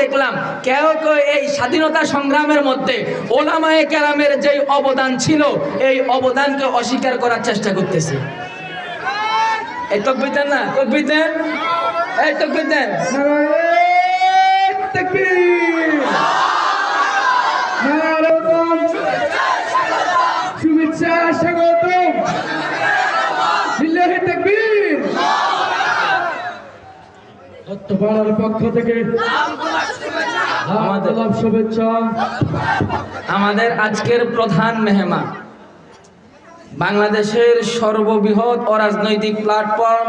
দেখলাম কেউ কেউ এই স্বাধীনতা সংগ্রামের মধ্যে ওলামায়ে কেরামের যে অবদান ছিল এই অবদানকে অস্বীকার করার চেষ্টা করতেছে। এই তাকবীর দেন না, তাকবীর দেন, এই তাকবীর দেন, তাকবীর, শুভেচ্ছা স্বাগতম, লিল্লাহি তাকবীর। পাড়ার পক্ষ থেকে শুভেচ্ছা। আমাদের আজকের প্রধান মেহমান বাংলাদেশের সর্ববৃহৎ অরাজনৈতিক প্ল্যাটফর্ম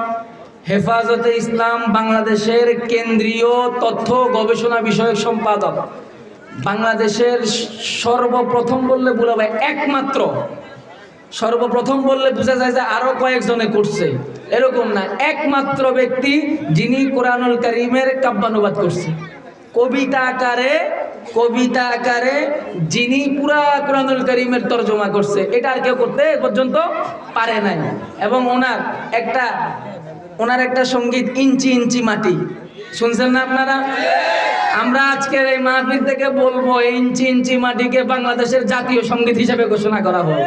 হেফাজতে ইসলাম বাংলাদেশের কেন্দ্রীয় তথ্য গবেষণা বিষয়ক সম্পাদক, বাংলাদেশের সর্বপ্রথম বললে ভুল হবে, একমাত্র, সর্বপ্রথম বললে বোঝা যায় যে আরো কয়েকজনে করছে, এরকম না, একমাত্র ব্যক্তি যিনি কোরআনুল কারীমের কাব্যানুবাদ করছে কবিতা আকারে যিনি পুরা কোরআনুল কারীমের তরজমা করছে, এটা আর কেউ করতে এ পর্যন্ত পারে নাই। এবং ওনার একটা সঙ্গীত ইঞ্চি ইঞ্চি মাটি শুনছেন না আপনারা? আমরা আজকের এই মাহফিল থেকে বলবো ইঞ্চি ইঞ্চি মাটিকে বাংলাদেশের জাতীয় সঙ্গীত হিসেবে ঘোষণা করা হোক।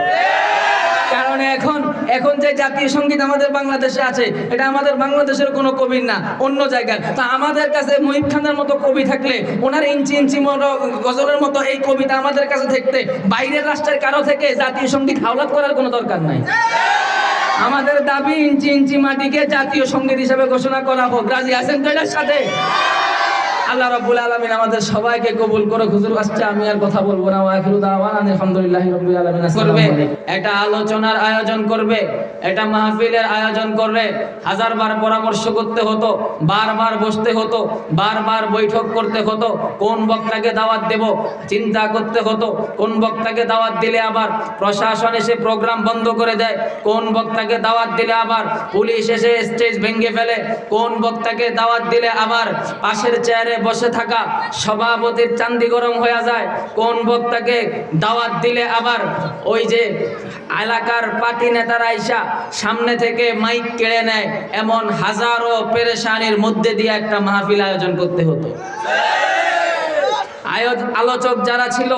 কারণ এখন যে জাতীয় সঙ্গীত আমাদের বাংলাদেশে আছে এটা আমাদের বাংলাদেশের কোনো কবির না, অন্য জায়গার। তা আমাদের কাছে মুহিব খানের মতো কবি থাকলে, ওনার ইঞ্চি ইঞ্চি গজলের মতো এই কবিতা আমাদের কাছে থাকতে বাইরের রাষ্ট্রের কারো থেকে জাতীয় সঙ্গীত হাওলাত করার কোনো দরকার নাই। আমাদের দাবি ইঞ্চি ইঞ্চি মাটিকে জাতীয় সঙ্গীত হিসেবে ঘোষণা করা হোক। রাজি আছেন তো এটার সাথে? আল্লাহ রাব্বুল আলামিন আমাদের সবাইকে কবুল করে। হুজুর আসছে, আমি আর কথা বলবো না। আখিরু দাওয়ানা আলহামদুলিল্লাহি রাব্বিল আলামিন। করবে এটা আলোচনার আয়োজন করবে, এটা মাহফিলের আয়োজন করবে, হাজারবার পরামর্শ করতে হতো, বারবার বসতে হতো, বারবার বৈঠক করতে হতো, কোন বক্তাকে দাওয়াত দেব চিন্তা করতে হতো, কোন বক্তাকে দাওয়াত দিলে আবার প্রশাসন এসে প্রোগ্রাম বন্ধ করে দেয়, কোন বক্তাকে দাওয়াত দিলে আবার পুলিশ এসে স্টেজ ভেঙে ফেলে, কোন বক্তাকে দাওয়াত দিলে আবার পাশের চেয়ারে বসে থাকা সভাপতির চান্দি গরম হয়ে যায়, কোন বক্তাকে দাওয়াত দিলে আবার ওই যে এলাকার পার্টি নেতারা আইসা সামনে থেকে মাইক কেড়ে নেয়। এমন হাজারো পেরেশানির মধ্যে দিয়ে একটা মাহফিল আয়োজন করতে হতো। আলোচক যারা ছিল,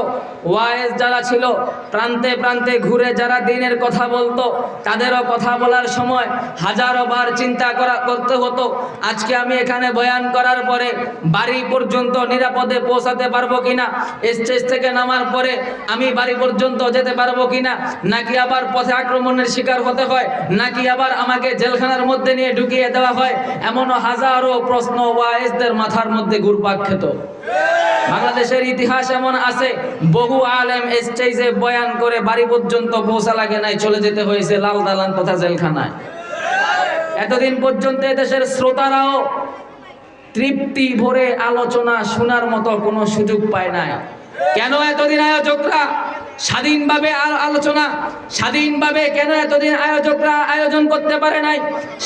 ওয়াইজ যারা ছিল, প্রান্তে প্রান্তে ঘুরে যারা দিনের কথা বলতো, তাদেরও কথা বলার সময় হাজারো বার চিন্তা করতে হতো আজকে আমি এখানে বয়ান করার পরে বাড়ি পর্যন্ত নিরাপদে পৌঁছাতে পারবো কিনা, স্টেজ থেকে নামার পরে আমি বাড়ি পর্যন্ত যেতে পারবো কিনা, নাকি আবার পথে আক্রমণের শিকার হতে হয়, নাকি আবার আমাকে জেলখানার মধ্যে নিয়ে ঢুকিয়ে দেওয়া হয়। এমনও হাজারো প্রশ্ন ওয়াইজদের মাথার মধ্যে ঘুরপাক খেত। বাংলাদেশের ইতিহাস এমন আছে, বহু আলেম স্টেজে বয়ান করে বাড়ি পর্যন্ত পৌঁছা লাগে নাই, চলে যেতে হয়েছে লাল দালান তথা জেলখানায়। এতদিন পর্যন্ত এদেশের শ্রোতারাও তৃপ্তি ভরে আলোচনা শোনার মতো কোনো সুযোগ পায় নাই। কেন এতদিন আয়োজকরা স্বাধীনভাবে আলোচনা, স্বাধীনভাবে কেন এতদিন আয়োজকরা আয়োজন করতে পারে নাই?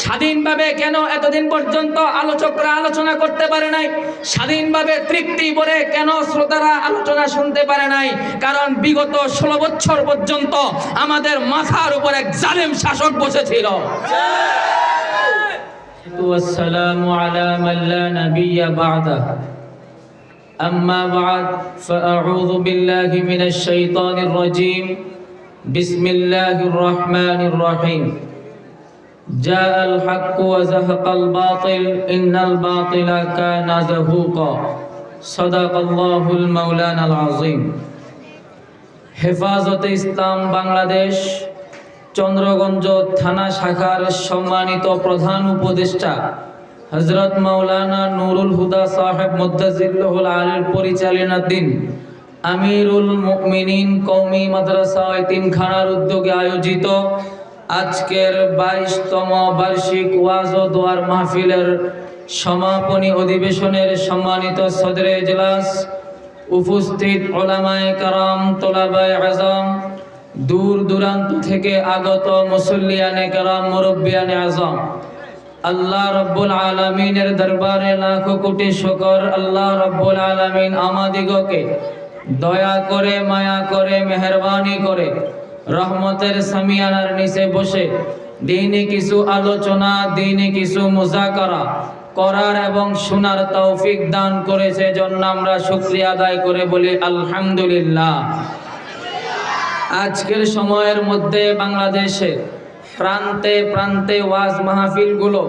স্বাধীনভাবে কেন এতদিন পর্যন্ত আলোচকরা আলোচনা করতে পারে নাই? স্বাধীনভাবে তৃপ্তি ভরে কেন শ্রোতারা আলোচনা শুনতে পারে নাই? কারণ বিগত 16 বছর পর্যন্ত আমাদের মাথার উপর এক জালেম শাসক বসেছিল। والسلام على من لا نبي بعده أما بعد فأعوذ بالله من الشيطان الرجيم بسم الله الرحمن الرحيم جاء الحق وزهق الباطل إن الباطل كان زهوقا صدق الله المولانا العظيم হেফাজতে ইসলাম বাংলাদেশ চন্দ্রগঞ্জ থানা শাখার সম্মানিত প্রধান উপদেষ্টা হযরত মাওলানা নুরুল হুদা সাহেব মুদ্দাজিল্লাহুল আলীর পরিচালনাধীন আমিরুল মুমিনিন কওমি মাদ্রাসা এতিমখানার উদ্যোগে আয়োজিত আজকের 22তম বার্ষিক ওয়াজ ও দোয়ার মাহফিলের সমাপনী অধিবেশনের সম্মানিত সদরে ইজলাস, উপস্থিত উলামায়ে কেরাম, তোলাবায়ে আযম, দূর দূরান্ত থেকে আগত মুসল্লিয়ানে কেরাম, মুরব্বিয়ানে আযম, আল্লাহ রাব্বুল আলামিনের দরবারে লাখো কোটি শুকর। আল্লাহ রাব্বুল আলামিন আমাদিগকে দয়া করে, মায়া করে, মেহেরবানি করে রহমতের সামিয়ানার নিচে বসে দিনে কিছু আলোচনা, দিনে কিছু মুযাকারা, করার এবং শোনার তৌফিক দান করেছে, জন্য আমরা শুকরিয়া আদায় করে বলি আলহামদুলিল্লাহ। আজকের সময়ের মধ্যে বাংলাদেশের প্রান্তে প্রান্তে ওয়াজ মাহফিলগুলো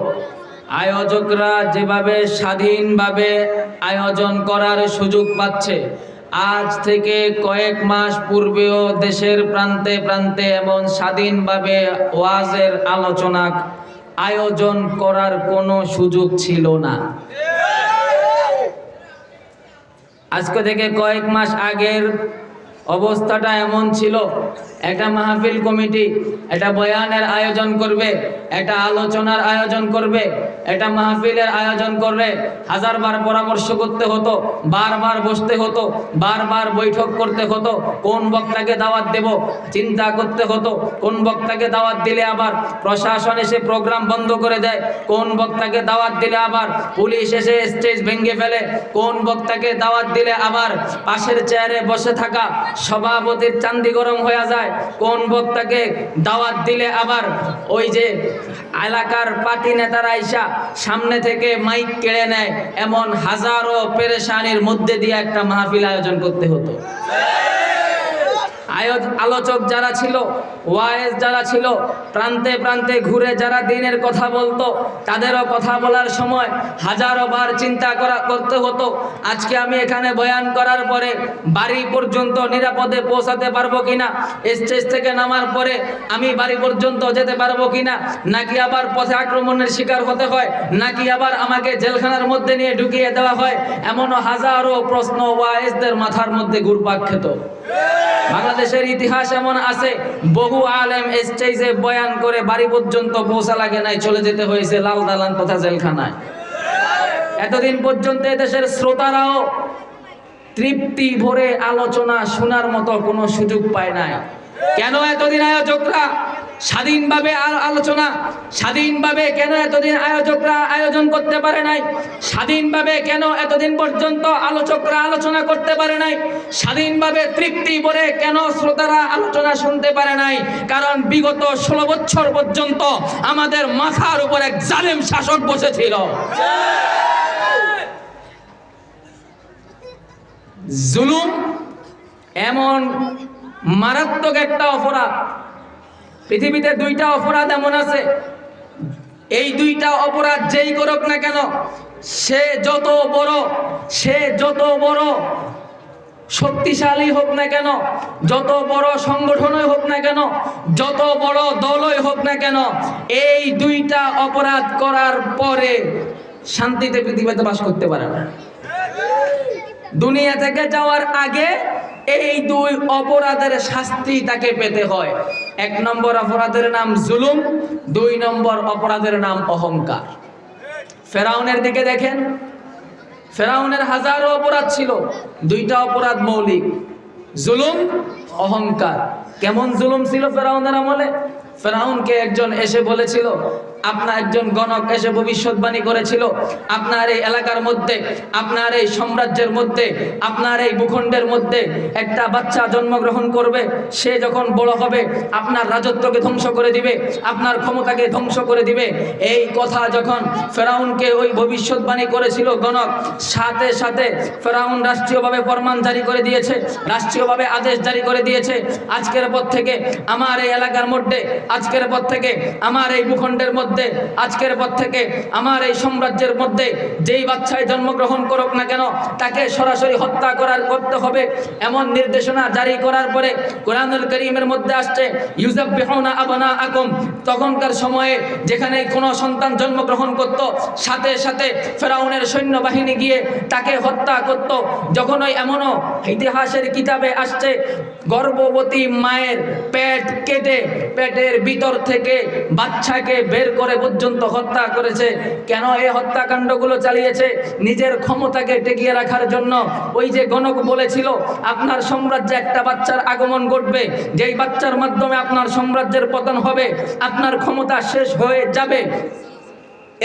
আয়োজকরা যেভাবে স্বাধীনভাবে আয়োজন করার সুযোগ পাচ্ছে, আজ থেকে কয়েক মাস পূর্বেও দেশের প্রান্তে প্রান্তে এমন স্বাধীনভাবে ওয়াজের আলোচনা আয়োজন করার কোনো সুযোগ ছিল না। আজকে থেকে কয়েক মাস আগের অবস্থাটা এমন ছিল, একটা মাহফিল কমিটি একটা বয়ানের আয়োজন করবে, একটা আলোচনার আয়োজন করবে, একটা মাহফিলের আয়োজন করবে, হাজারবার পরামর্শ করতে হতো, বারবার বসতে হতো, বারবার বৈঠক করতে হতো, কোন বক্তাকে দাওয়াত দেব চিন্তা করতে হতো, কোন বক্তাকে দাওয়াত দিলে আবার প্রশাসন এসে প্রোগ্রাম বন্ধ করে দেয়, কোন বক্তাকে দাওয়াত দিলে আবার পুলিশ এসে স্টেজ ভেঙে ফেলে, কোন বক্তাকে দাওয়াত দিলে আবার পাশের চেয়ারে বসে থাকা সভাপতির চান্দি গরম হয়ে যায়, কোন বক্তাকে দাওয়াত দিলে আবার ওই যে এলাকার পার্টি নেতারা আইসা সামনে থেকে মাইক কেড়ে নেয়। এমন হাজারো পেরেশানির মধ্যে দিয়ে একটা মাহফিল আয়োজন করতে হতো। আলোচক যারা ছিল, ওয়াইজ যারা ছিল, প্রান্তে প্রান্তে ঘুরে যারা দ্বীনের কথা বলতো, তাদেরও কথা বলার সময় হাজারো বার চিন্তা করতে হতো, আজকে আমি এখানে বয়ান করার পরে বাড়ি পর্যন্ত নিরাপদে পৌঁছাতে পারবো কিনা, স্টেজ থেকে নামার পরে আমি বাড়ি পর্যন্ত যেতে পারবো কিনা, নাকি আবার পথে আক্রমণের শিকার হতে হয়, নাকি আবার আমাকে জেলখানার মধ্যে নিয়ে ঢুকিয়ে দেওয়া হয়। এমনও হাজারো প্রশ্ন ওয়াইজদের মাথার মধ্যে ঘুরপাক খেত। বাংলাদেশের ইতিহাস এমন আছে, বহু আলেম স্টেজে বয়ান করে বাড়ি পর্যন্ত পৌঁছা লাগে নাই, চলে যেতে হয়েছে লাল দালান তথা জেলখানায়। এতদিন পর্যন্ত দেশের শ্রোতারাও তৃপ্তি ভরে আলোচনা শোনার মতো কোনো সুযোগ পায় নাই। কেন এতদিন আয়োজকরা স্বাধীনভাবে আলোচনা, স্বাধীনভাবে কেন এতদিন আয়োজকরা আয়োজন করতে পারে নাই, স্বাধীনভাবে কেন এতদিন পর্যন্ত আলোচকরা আলোচনা করতে পারে নাই, স্বাধীনভাবে তৃপ্তি ভরে কেন শ্রোতারা আলোচনা শুনতে পারে নাই? কারণ বিগত 16 বছর পর্যন্ত আমাদের মাথার উপর এক জালেম শাসক বসেছিল। জুলুম এমন মারাত্মক একটা অপরাধ, পৃথিবীতে দুইটা অপরাধ এমন আছে, এই দুইটা অপরাধ যেই করুক না কেন, সে যত বড় শক্তিশালী হোক না কেন, যত বড় সংগঠনই হোক না কেন, যত বড় দলই হোক না কেন, এই দুইটা অপরাধ করার পরে শান্তিতে পৃথিবীতে বাস করতে পারে না। দুনিয়া থেকে যাওয়ার আগে এই দুই অপরাধের শাস্তি তাকে পেতে হয়। 1 নম্বর অপরাধের নাম জুলুম, 2 নম্বর অপরাধের নাম অহংকার। ফেরাউনের দিকে দেখেন, ফেরাউনের হাজারো অপরাধ ছিল, 2টা অপরাধ মৌলিক, জুলুম, অহংকার। কেমন জুলুম ছিল ফেরাউনের আমলে? ফেরাউনকে একজন এসে বলেছিল, আপনার একজন গণক এসে ভবিষ্যৎবাণী করেছিল, আপনার এই এলাকার মধ্যে, আপনার এই সাম্রাজ্যের মধ্যে, আপনার এই ভূখণ্ডের মধ্যে একটা বাচ্চা জন্মগ্রহণ করবে, সে যখন বড় হবে আপনার রাজত্বকে ধ্বংস করে দিবে, আপনার ক্ষমতাকে ধ্বংস করে দিবে। এই কথা যখন ফেরাউনকে ওই ভবিষ্যৎবাণী করেছিল গণক, সাথে সাথে ফেরাউন রাষ্ট্রীয়ভাবে ফরমান জারি করে দিয়েছে, রাষ্ট্রীয়ভাবে আদেশ জারি করে দিয়েছে, আজকের পর থেকে আমার এই এলাকার মধ্যে, আজকের পর থেকে আমার এই ভূখণ্ডের মধ্যে, আজকের পর থেকে আমার এই সাম্রাজ্যের মধ্যে যেই বাচ্চায় জন্মগ্রহণ করুক না কেন তাকে সরাসরি হত্যা করতে হবে। এমন নির্দেশনা জারি করার পরে কোরআনুল কারীমের মধ্যে আসছে, ইউযাববিহুনা আবনাআকুম। তখনকার সময়ে যেখানে কোনো সন্তান জন্মগ্রহণ করত, সাথে সাথে ফেরাউনের সৈন্যবাহিনী গিয়ে তাকে হত্যা করত। যখন ওই এমনও ইতিহাসের কিতাবে আসছে, গর্ভবতী মায়ের পেট কেটে পেটের ভিতর থেকে বাচ্চাকে বের করে পর্যন্ত হত্যা করেছে। কেন এই হত্যাকাণ্ডগুলো চালিয়েছে? নিজের ক্ষমতাকে টিকিয়ে রাখার জন্য। ওই যে গণক বলেছিল, আপনার সাম্রাজ্যে একটা বাচ্চার আগমন ঘটবে, যেই বাচ্চার মাধ্যমে আপনার সাম্রাজ্যের পতন হবে, আপনার ক্ষমতা শেষ হয়ে যাবে।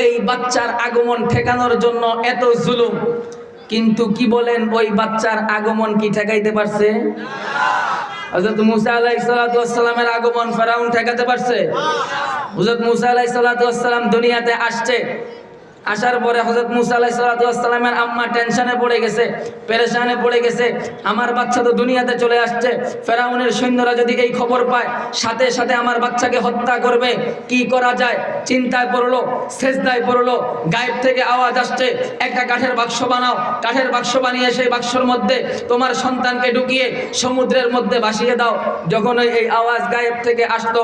এই বাচ্চার আগমন ঠেকানোর জন্য এত জুলুম, কিন্তু কি বলেন, ওই বাচ্চার আগমন কি ঠেকাইতে পারছে? হযরত মুসা আলাইহিস সালাতু ওয়াস সালামের আগমন ফেরাউন ঠেকাতে পারছে? হযরত মুসা আলাইহিস সালাতু ওয়াস সালাম দুনিয়াতে আসছে, আসার পরে হযরত মুসা আলাইহিস সালামের আম্মা টেনশনে পড়ে গেছে, পেরেশানে পড়ে গেছে, আমার বাচ্চা তো দুনিয়াতে চলে আসছে, ফেরাউনের সৈন্যরা যদি এই খবর পায় সাথে সাথে আমার বাচ্চাকে হত্যা করবে, কি করা যায়? চিন্তায় পড়লো, সেজদায় পড়লো, গায়েব থেকে আওয়াজ আসছে, একটা কাঠের বাক্স বানাও। কাঠের বাক্স বানিয়ে সেই বাক্সর মধ্যে তোমার সন্তানকে ঢুকিয়ে সমুদ্রের মধ্যে ভাসিয়ে দাও। যখন এই আওয়াজ গায়েব থেকে আসতো,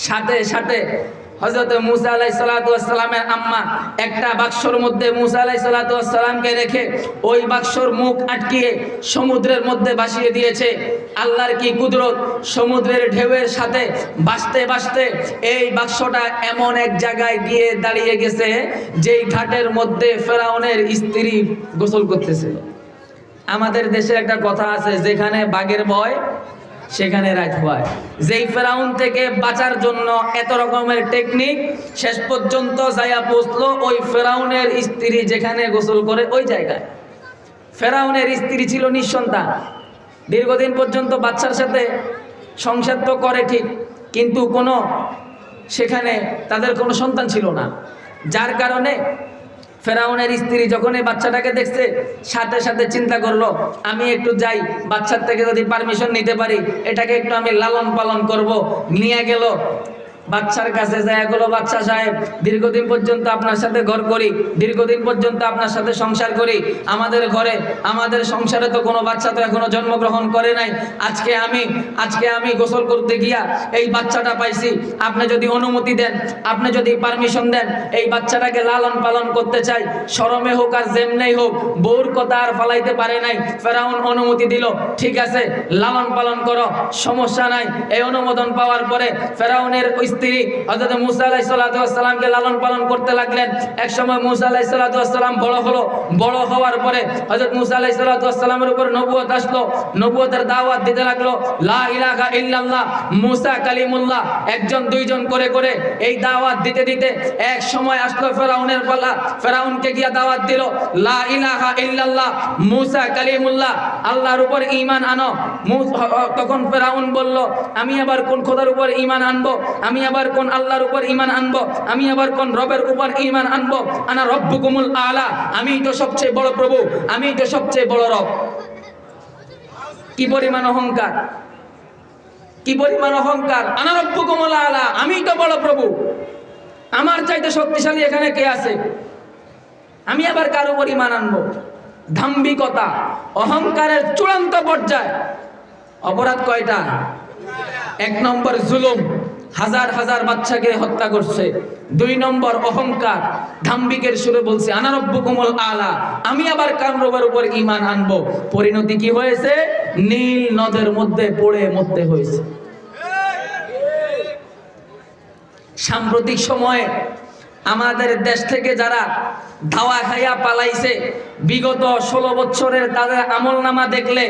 সাথে সাথে হযরত মুসা আলাইহিস সালামের আম্মা একটা বাক্সর মধ্যে মুসা আলাইহিস সালামকে রেখে ওই বাক্সর মুখ আটকিয়ে সমুদ্রের মধ্যে ভাসিয়ে দিয়েছে। আল্লাহর কি কুদরত! সমুদ্রের ঢেউয়ের সাথে ভাসতে ভাসতে এই বাক্সটা এমন এক জায়গায় গিয়ে দাঁড়িয়ে গেছে যেই ঘাটের মধ্যে ফেরাউনের স্ত্রী গোসল করতেছিল। আমাদের দেশে একটা কথা আছে, যেখানে বাঘের ভয় সেখানে রাত হয়। যেই ফেরাউন থেকে বাঁচার জন্য এত রকমের টেকনিক, শেষ পর্যন্ত যাইয়া পৌঁছলো ওই ফেরাউনের স্ত্রী যেখানে গোসল করে ওই জায়গায়। ফেরাউনের স্ত্রী ছিল নিঃসন্তান, দীর্ঘদিন পর্যন্ত বাচ্চার সাথে সংসার তো করে ঠিক, কিন্তু কোনো সেখানে তাদের কোনো সন্তান ছিল না। যার কারণে ফেরাউনের স্ত্রী যখন এই বাচ্চাটাকে দেখছে সাথে সাথে চিন্তা করলো, আমি একটু যাই, বাচ্চার থেকে যদি পারমিশন নিতে পারি, এটাকে একটু আমি লালন পালন করব। নিয়ে গেল বাচ্চার কাছে, যায় গেলো, বাচ্চা সাহেব দীর্ঘদিন পর্যন্ত আপনার সাথে ঘর করি, দীর্ঘদিন পর্যন্ত আপনার সাথে সংসার করি, আমাদের ঘরে আমাদের সংসারে তো কোনো বাচ্চা তো এখনো জন্মগ্রহণ করে নাই, আজকে আমি গোসল করতে গিয়া এই বাচ্চাটা পাইছি, আপনি যদি অনুমতি দেন, আপনি যদি পারমিশন দেন, এই বাচ্চাটাকে লালন পালন করতে চাই, শরমে হোক আর যেমনেই হোক, বউর কথা আর ফালাইতে পারে নাই। ফেরাউন অনুমতি দিল, ঠিক আছে লালন পালন করো, সমস্যা নাই। এই অনুমোদন পাওয়ার পরে ফেরাউনের স্ত্রী হযরত মুসা আলাইহিস সালামকে লালন পালন করতে লাগলেন। এক সময় মুসা আলাইহিস সালাম বড় হলো, বড় হওয়ার পরে হযরত মুসা আলাইহিস সালামের উপর নবুয়ত আসলো, নবুয়তের দাওয়াত দিতে লাগলো, লা ইলাহা ইল্লাল্লাহ, মুসা কালিমুল্লাহ, একজন দুইজন করে করে এই দাওয়াত দিতে দিতে এক সময় আসলো ফেরাউনের পালা। ফেরাউনকে গিয়া দাওয়াত দিল, লা ইলাহা ইল্লাল্লাহ, মুসা কালিমুল্লাহ, আল্লাহর উপর ঈমান আনো। তখন ফেরাউন বলল, আমি আবার কোন খোদার উপর ঈমান আনবো, আমি আবার কোন আল্লাহর উপর ঈমান আনবো, আমি আবার কোন রবের উপর ঈমান আনবো? আনা রব্বুকুমুল আলা, আমি তো সবচেয়ে বড় প্রভু, আমি তো সবচেয়ে বড় রব। কি পরিমাণ অহংকার, কি পরিমাণ অহংকার! আনা রব্বুকুমুল আলা, আমি তো বড় প্রভু, আমার চাইতে শক্তিশালী এখানে কে আছে? আমি আবার কার উপর ঈমান আনবো? দাম্ভিকতা, অহংকারের চূড়ান্ত পর্যায়। অপরাধ কয়টা? এক নম্বর জুলুম, হাজার হাজার বাচ্চাকে হত্যা করছে। দুই নম্বর অহংকার, দাম্ভিকের সুরে বলছে আনা রব্বুকুমুল আলা, আমি আবার কার রবের উপর ঈমান আনবো। পরিণতি কি হয়েছে? নীল নদের মধ্যে পড়ে মরতে হয়েছে। সাম্প্রতিক সময়ে আমাদের দেশ থেকে যারা ধাওয়া খাইয়া পালাইছে, বিগত 16 বছরের তাদের আমলনামা দেখলে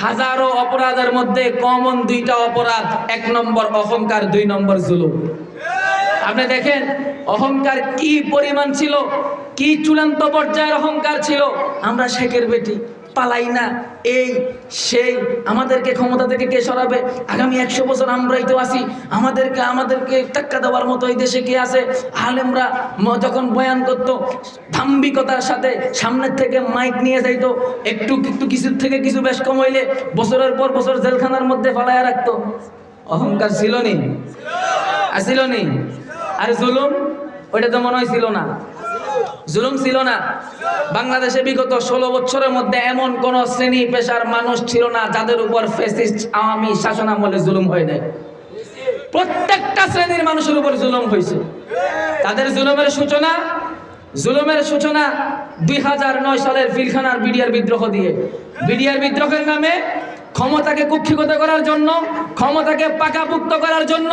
হাজারো অপরাধের মধ্যে কমন দুইটা অপরাধ, এক নম্বর অহংকার, দুই নম্বর জুলুম। আপনি দেখেন অহংকার কি পরিমাণ ছিল, কি চূড়ান্ত পর্যায়ের অহংকার ছিল। আমরা শেখের বেটি, পালাই না, এই সেই, আমাদেরকে ক্ষমতা থেকে কে সরাবে? আগামী 100 বছর আমরাই তো আছি, আমাদেরকে টাক্কা দেওয়ার মতো এই দেশে কে আছে? আলেমরা যখন বয়ান করতো, দাম্ভিকতার সাথে সামনের থেকে মাইক নিয়ে যাইতো, একটু কিছুর থেকে কিছু বেশ কম হইলে বছরের পর বছর জেলখানার মধ্যে ফালাইয়া রাখতো। অহংকার ছিল নি? আসিল নি? আর জুলুম, ওইটা তো মনে হয় ছিল না। জুলুম ছিল না। বাংলাদেশে বিগত 16 বছরের মধ্যে এমন কোন শ্রেণী পেশার মানুষ ছিল না যাদের উপর ফ্যাসিস্ট আওয়ামী শাসন আমলে জুলুম হয় নাই। প্রত্যেকটা শ্রেণীর মানুষের উপর জুলুম হয়েছে। তাদের জুলুমের সূচনা 2009 সালের পিলখানার বিডিআর বিদ্রোহ দিয়ে। বিডিআর বিদ্রোহের নামে ক্ষমতাকে কুক্ষিগত করার জন্য, ক্ষমতাকে পাকাপুক্ত করার জন্য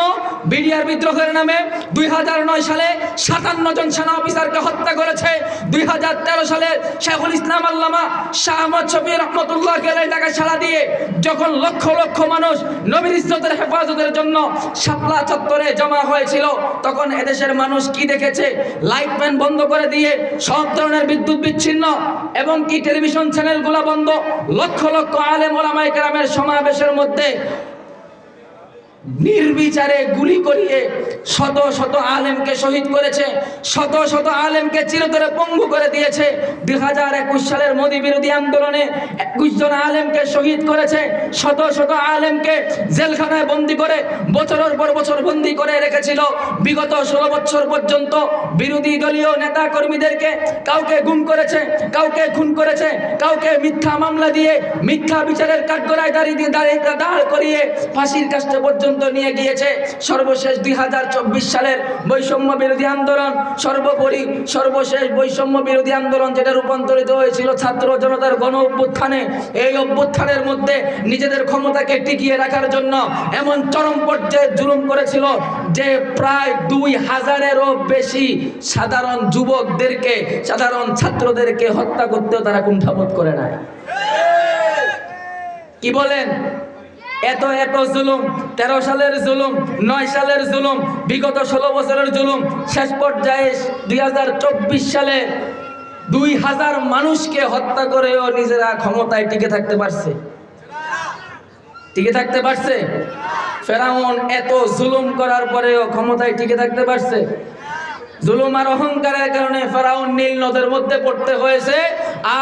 বিডিআর বিদ্রোহের নামে 2009 সালে 57 জন সেনা অফিসারকে হত্যা করেছে। 2013 সালে শেখুল ইসলাম আল্লামা শাহ আহমদ শফি রহমতুল্লাহ আলাইহি টাকা ছাড়া দিয়ে যখন লক্ষ লক্ষ মানুষ নবীর ইজ্জতের হেফাজতের জন্য শাপলা চত্বরে জমা হয়েছিল, তখন এদেশের মানুষ কি দেখেছে? লাইট ফ্যান বন্ধ করে দিয়ে সব ধরনের বিদ্যুৎ বিচ্ছিন্ন এবং কি টেলিভিশন চ্যানেলগুলো বন্ধ, লক্ষ লক্ষ আলেম ওলামায়ে কেরামের সমাবেশের মধ্যে নির্বিচারে গুলি করিয়ে শত শত আলেমকে শহীদ করেছে, শত শত আলেমকে চিরতরে পঙ্গু করে দিয়েছে। 2021 সালের মোদী বিরোধী আন্দোলনে 21 জন আলেমকে শহীদ করেছে, শত শত আলেমকে জেলখানায় বন্দী করে বছরের পর বছর বন্দী করে রেখেছিল। বিগত 16 বছর পর্যন্ত বিরোধী দলীয় নেতা কর্মীদেরকে কাউকে গুম করেছে, কাউকে খুন করেছে, কাউকে মিথ্যা মামলা দিয়ে মিথ্যা বিচারের কাঠগড়ায় দাঁড় করিয়ে ফাঁসির কাস্টে পর্যন্ত নিয়ে গিয়েছে। সর্বশেষ 2024 সালের বৈষম্য বিরোধী আন্দোলন, সর্বশেষ বৈষম্য বিরোধী আন্দোলন যেটা রূপান্তরিত হয়েছিল ছাত্র জনতার গণ অভ্যুত্থানে, এই অভ্যুত্থানের মধ্যে নিজেদের ক্ষমতাকে টিকিয়ে রাখার জন্য এমন চরম পর্যায়ে জুলুম করেছিল যে প্রায় 2000-এরও বেশি সাধারণ যুবকদেরকে, সাধারণ ছাত্রদেরকে হত্যা করতেও তারা কুণ্ঠাবোধ করে না। কি বলেন? এত এত জুলুম, 13 সালের জুলুম, 9 সালের জুলুম, বিগত 16 বছরের জুলুম, শেষ পর্যায়ে 2024 সালে 2000 মানুষকে হত্যা করেও নিজেরা ক্ষমতায় টিকে থাকতে পারছে। টিকে থাকতে পারছে? ফেরাউন এত জুলুম করার পরেও ক্ষমতায় টিকে থাকতে পারছে? জুলুম আর অহংকারের কারণে ফেরাউন নীল নদের মধ্যে পড়তে হয়েছে।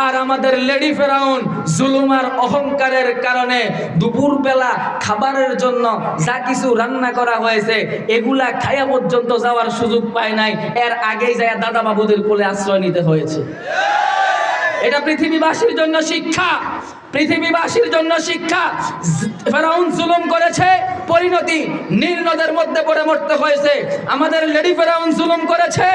আর আমাদের লেডি ফেরাউন জুলুম আর অহংকারের কারণে দুপুরবেলা খাবারের জন্য যা কিছু রান্না করা হয়েছে এগুলা খায়া পর্যন্ত যাওয়ার সুযোগ পায় নাই, এর আগেই যায় দাদা বাবুদের কোলে আশ্রয় নিতে হয়েছে। এটা পৃথিবীবাসীর জন্য শিক্ষা, পৃথিবীবাসীর জন্য শিক্ষা। ফেরাউন জুলুম করেছে, পরিণতি নীল নদের মধ্যে পড়ে মরতে হয়েছে। আমাদের লেডি ফেরাউন জুলুম করেছে,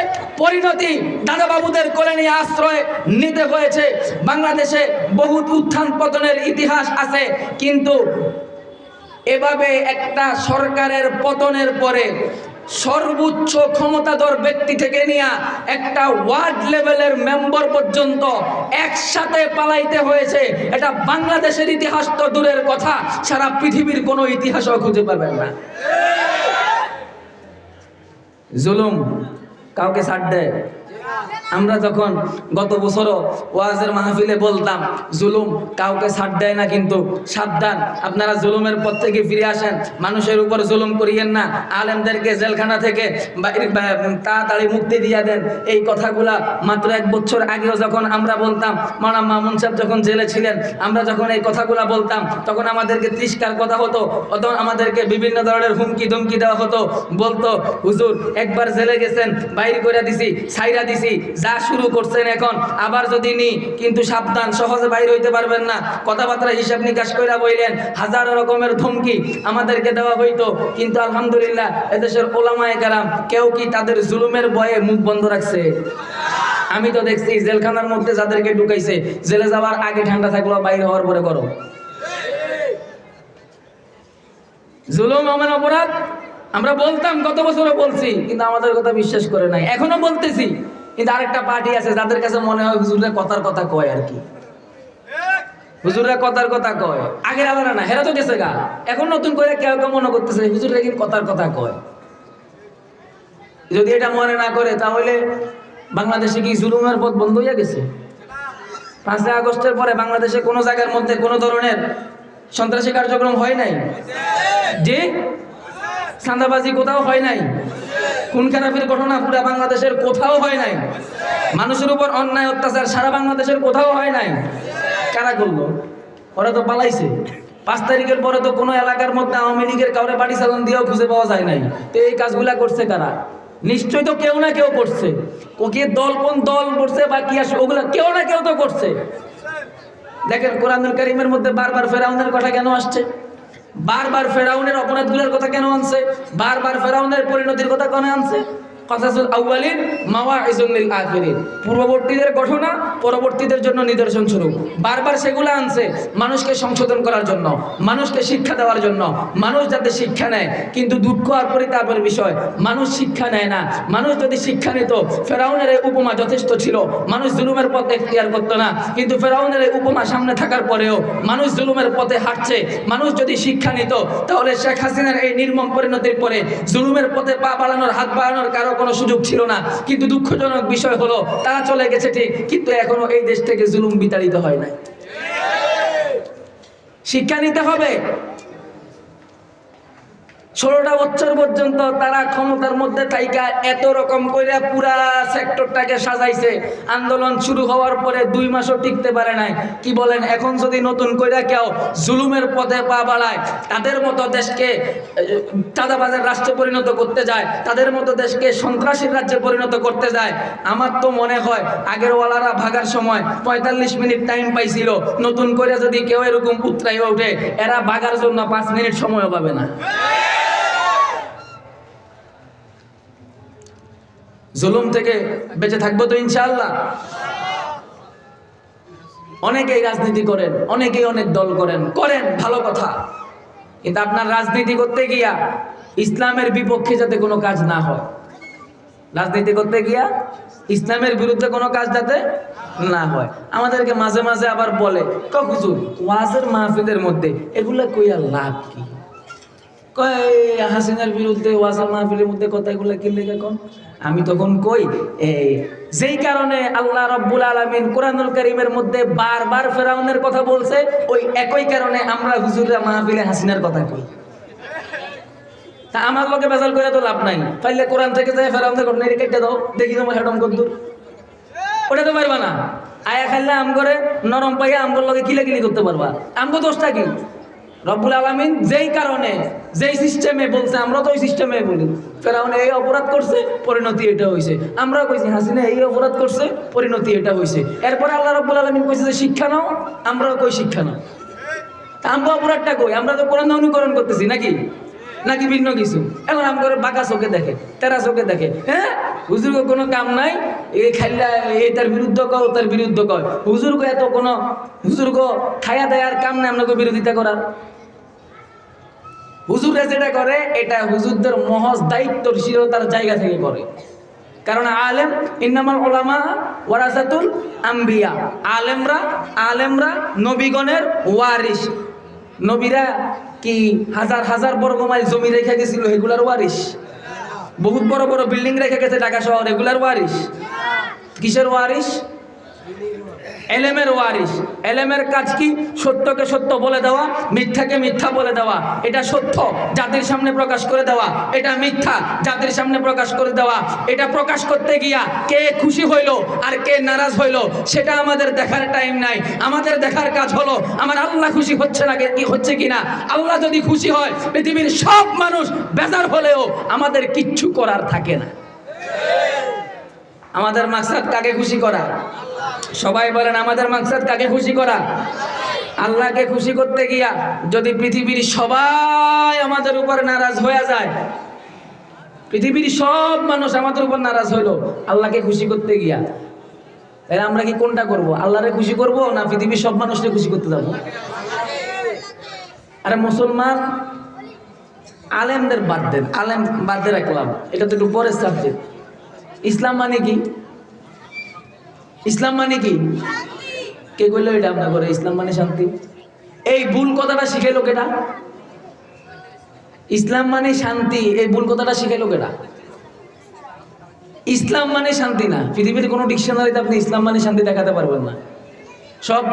পরিণতি দাদা বাবুদের কোলে নিয়ে আশ্রয় নিতে হয়েছে। বাংলাদেশে বহুত উত্থান পতনের ইতিহাস আছে, কিন্তু এভাবে একটা সরকারের পতনের পরে সর্বোচ্চ ক্ষমতাধর ব্যক্তি থেকে নিয়ে একটা ওয়ার্ড লেভেলের মেম্বার পর্যন্ত একসাথে পালাইতে হয়েছে, এটা বাংলাদেশের ইতিহাস তো দূরের কথা, সারা পৃথিবীর কোনো ইতিহাসও খুঁজে পাবেন না। জুলুম কাউকে ছাড় দেয়? আমরা যখন গত বছরও ওয়াজের মাহফিলে বলতাম জুলুম কাউকে ছাড় দেয় না, কিন্তু সাবধান, আপনারা জুলুমের পথ থেকে ফিরে আসেন, মানুষের উপর জুলুম করিয়েন না, আলেমদেরকে জেলখানা থেকে তাড়াতাড়ি মুক্তি দিয়ে দেন। এই কথাগুলা মাত্র 1 বছর আগেও যখন আমরা বলতাম, মাওলানা মামুন সাহেব যখন জেলে ছিলেন, আমরা যখন এই কথাগুলা বলতাম তখন আমাদেরকে তিরস্কার কথা হতো, অথবা আমাদেরকে বিভিন্ন ধরনের হুমকি ধমকি দেওয়া হতো। বলতো হুজুর একবার জেলে গেছেন, বাইর করে দিছি, ছাইরা দিছি, যা শুরু করছেন এখন আবার যদি নি, কিন্তু সাবধান, সহজে বাইর হইতে পারবেন না, কথাবার্তা হিসাব নিকাশ কইরা বইলেন। হাজারো রকমের ধমকি আমাদেরকে দেওয়া হইতো, কিন্তু আলহামদুলিল্লাহ এদেশের ওলামায়ে কেরাম কেউ কি তাদের জুলুমের ভয়ে মুখ বন্ধ রাখছে? আমি তো দেখছি জেলখানার মধ্যে যাদেরকে ঢুকাইছে, জেলে যাওয়ার আগে ঠান্ডা থাকলো, বাইরে হওয়ার পরে গরম। জুলুম আমার অপরাধ আমরা বলতাম, গত বছরও বলছি, কিন্তু আমাদের কথা বিশ্বাস করে নাই, এখনো বলতেছি। কিন্তু আরেকটা পার্টি আছে যাদের কাছে মনে হয় হুজুররা কথার কথা কয় আর কি, হুজুররা কথার কথা কয়, আগের আলাদা না, হেরা তো গেছে গা, এখন নতুন করে কেউ কেউ মনে করতেছে হুজুররা কিন্তু কথার কথা কয়। যদি এটা মনে না করে তাহলে বাংলাদেশে কি জুলুমের পথ বন্ধ হয়ে গেছে? 5ই আগস্টের পরে বাংলাদেশে কোনো জায়গার মধ্যে কোনো ধরনের সন্ত্রাসী কার্যক্রম হয় নাই, যে চাঁদাবাজি কোথাও হয় নাই, খুন খারাপের ঘটনা পুরা বাংলাদেশের কোথাও হয় নাই, মানুষের উপর অন্যায় অত্যাচার সারা বাংলাদেশের কোথাও হয় নাই। কারা করলো? ওরা তো পালাইছে। 5 তারিখের পরে তো কোনো এলাকার মধ্যে আওয়ামী লীগের কাউরে বাড়ি চালান দিয়েও খুঁজে পাওয়া যায় নাই। তো এই কাজগুলা করছে কারা? নিশ্চয়ই তো কেউ না কেউ করছে। ওকে দল কোন দল করছে বা কি আসে, ওগুলা কেউ না কেউ তো করছে। দেখেন কোরআনুল কারীমের মধ্যে বারবার ফেরাউনের কথা কেন আসছে? বারবার ফেরাউনের অপরাধগুলোর কথা কেন আনছে? বারবার ফেরাউনের পরিণতির কথা কেন আনছে? কাসাসুল আউয়ালিন মাওয়াইজুল লিল আখিরিন, পূর্ববর্তীদের ঘটনা পরবর্তীদের জন্য নিদর্শন স্বরূপ। বারবার সেগুলো আনছে মানুষকে সংশোধন করার জন্য, মানুষকে শিক্ষা দেওয়ার জন্য, মানুষ যাতে শিক্ষা নেয়। কিন্তু দুঃখ আর পরিতাপের বিষয়, মানুষ শিক্ষা নেয় না। মানুষ যদি শিক্ষা নিত, ফেরাউনের এই উপমা যথেষ্ট ছিল, মানুষ জুলুমের পথ এখতিয়ার করতো না। কিন্তু ফেরাউনের এই উপমা সামনে থাকার পরেও মানুষ জুলুমের পথে হাঁটছে। মানুষ যদি শিক্ষা নিত তাহলে শেখ হাসিনার এই নির্মম পরিণতির পরে জুলুমের পথে পা বাড়ানোর, হাত বাড়ানোর কারো কোনো সুযোগ ছিল না। কিন্তু দুঃখজনক বিষয় হলো তারা চলে গেছে ঠিক, কিন্তু এখনো এই দেশ থেকে জুলুম বিতাড়িত হয় না। শিক্ষা নিতে হবে, 16টা বছর পর্যন্ত তারা ক্ষমতার মধ্যে থাইকা এত রকম করে পুরা সেক্টরটাকে সাজাইছে। আন্দোলন শুরু হওয়ার পরে 2 মাসও টিকতে পারে নাই। কি বলেন, এখন যদি নতুন করে কেউ জুলুমের পথে পা বাড়ায়, তাদের মতো দেশকে চাঁদাবাজের রাষ্ট্রে পরিণত করতে যায়, তাদের মতো দেশকে সন্ত্রাসীর রাজ্যে পরিণত করতে যায়, আমার তো মনে হয় আগের ওয়ালারা ভাগার সময় 45 মিনিট টাইম পাইছিল, নতুন করে যদি কেউ এরকম উতরাইয়া ওঠে, এরা ভাগার জন্য 5 মিনিট সময়ও পাবে না। জুলুম থেকে বেঁচে থাকবো তো ইনশাআল্লাহ। অনেকেই রাজনীতি করেন, অনেকেই অনেক দল করেন, ভালো কথা, কিন্তু আপনার রাজনীতি করতে গিয়া ইসলামের বিপক্ষে যাতে কোনো কাজ না হয়, রাজনীতি করতে গিয়া ইসলামের বিরুদ্ধে কোনো কাজ যাতে না হয়। আমাদেরকে মাঝে মাঝে আবার বলে, হুজুর ওয়াজের মাহফিলের মধ্যে এগুলা কইয়া লাভ কি? কয় হাসিনার বিরুদ্ধে ওয়াজের মাহফিলের মধ্যে কথাগুলো কি লেগে কোন? আমি তখন কই, যেই কারণে আল্লাহ রাব্বুল আলামিন কোরআনুল কারীমের মধ্যে বারবার ফেরাউনের কথা বলছে, ওই একই কারণে আমরা হুজুররা মাহফিলে হাসিনার কথা কই। তা আমার লোকে বেজাল করে তো লাভ নাই। তাইলে কোরআন থেকে যায় ফেরাউনের ঘটনা কেটে দাও, দেখি তোমার হেডম কদ্দুর, ওটা তো পারবা না। আয়া খাইলে আম করে নরম পাইয়া আমগোর লগে কিলাকিলি করতে পারবা। আমগো দোষটা কি? রব্বুল আলামিন যেই কারণে যেই সিস্টেমে বলছে, আমরা তো ওই সিস্টেমে বলি। ফেরাউন এই অপরাধ করছে, পরিণতি এটা হইছে। আমরা কইছি হাসিনা এই অপরাধ করছে, পরিণতি এটা হইছে। এরপরে আল্লাহ রব্বুল আলামিন কইছে যে শিক্ষা নাও, আমরাও কই শিক্ষা নাও। তা আমরা অপরাধটা কই? আমরা তো কোরআন অনুকরণ করতেছি নাকি নাকি ভিন্ন কিছু? এখন আম করে বাঁকা চোখে দেখে, তেরা চোখে দেখে, হ্যাঁ হুজুর কোনো কাম নাই, এই খাইলা এই তার বিরুদ্ধে কও, তার বিরুদ্ধে কয়। হুজুর এত কোনো হুজুর খায়া দেয়ার কাম নাই আপনাকে বিরোধিতা করার। হুজুরে যেটা করে এটা হুজুরদের মহজ দায়িত্বশীলতার জায়গা থেকে করে। কারণ আলেম ইন্নামাল উলামা ওয়ারাসাতুল আম্বিয়া, আলেমরা নবীগণের ওয়ারিস। নবীরা কি হাজার হাজার বর্গ মাইল জমি রেখে গেছিল, এগুলার ওয়ারিস। বহুত বড় বড় বিল্ডিং রেখে গেছে ঢাকা শহর, এগুলার ওয়ারিস। কিসের ওয়ারিস? এলেমের ওয়ারিস। এলেমের কাজ কি? সত্যকে সত্য বলে দেওয়া, মিথ্যাকে মিথ্যা বলে দেওয়া। এটা সত্য জাতির সামনে প্রকাশ করে দেওয়া, এটা মিথ্যা জাতির সামনে প্রকাশ করে দেওয়া। এটা প্রকাশ করতে গিয়া কে খুশি হইল আর কে নারাজ হইল সেটা আমাদের দেখার টাইম নাই। আমাদের দেখার কাজ হলো আমার আল্লাহ খুশি হচ্ছে না কি হচ্ছে কিনা। আল্লাহ যদি খুশি হয়, পৃথিবীর সব মানুষ বেজার হলেও আমাদের কিচ্ছু করার থাকে না। আমাদের মাকসাদ কাকে খুশি করা? সবাই বলেন আমাদের মাকসাদ কাকে খুশি করা? আল্লাহকে খুশি করতে গিয়া যদি পৃথিবীর সবাই আমাদের উপর নারাজ হয়ে যায়, পৃথিবীর সব মানুষ আমাদের উপর নারাজ হইলো আল্লাহকে খুশি করতে গিয়া, তাহলে আমরা কি কোনটা করব? আল্লাহরে খুশি করব না পৃথিবীর সব মানুষকে খুশি করতে যাব? আরে মুসলমান আলেমদের বাদ দেন, আলেম বাদ দিয়ে রাখলাম, এটা তো একটু পরের সাবজেক্ট। ইসলাম মানে কি? ইসলাম মানে কি? কে কইলো এটা আপনার করে ইসলাম মানে শান্তি? এই ভুল কথাটা শিখাইলো কেটা? ইসলাম মানে শান্তি, এই ভুল কথাটা শিখাইলো কেটা? ইসলাম মানে শান্তি না। পৃথিবীর কোনো ডিকশনারিতে আপনি ইসলাম মানে শান্তি দেখাতে পারবেন না। সব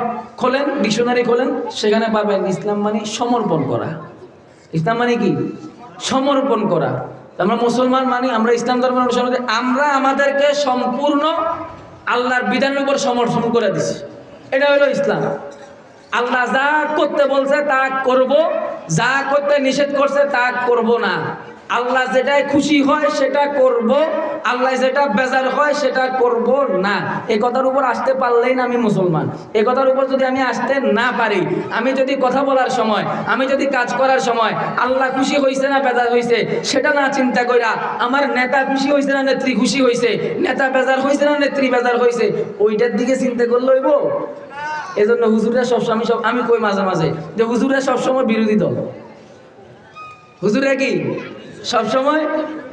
খোলেন, ডিকশনারি খোলেন, সেখানে পাবেন ইসলাম মানে সমর্পণ করা। ইসলাম মানে কি? সমর্পণ করা। আমরা মুসলমান মানি, আমরা ইসলাম ধর্মের অনুসরণ করি, আমরা আমাদেরকে সম্পূর্ণ আল্লাহর বিধানের উপর সমর্পণ করে দিছি। এটা হলো ইসলাম। আল্লাহ যা করতে বলছে তা করব, যা করতে নিষেধ করছে তা করব না। আল্লাহ যেটাই খুশি হয় সেটা করব, আল্লাহ যেটা বেজার হয় সেটা করব না। এই কথার উপর আসতে পারলেই না আমি মুসলমান। এই কথার উপর যদি আমি আসতে না পারি, আমি যদি কথা বলার সময়, আমি যদি কাজ করার সময় আল্লাহ খুশি হয়েছে না বেজার হয়েছে সেটা না চিন্তা কইরা, আমার নেতা খুশি হয়েছে না নেত্রী খুশি হয়েছে, নেতা বেজার হয়েছে না নেত্রী বেজার হয়েছে, ওইটার দিকে চিন্তা করলে হইব? এজন্য হুজুররা সবসময় আমি কই মাঝে মাঝে যে হুজুররা সবসময় বিরোধী দল। হুজুররা কি সবসময়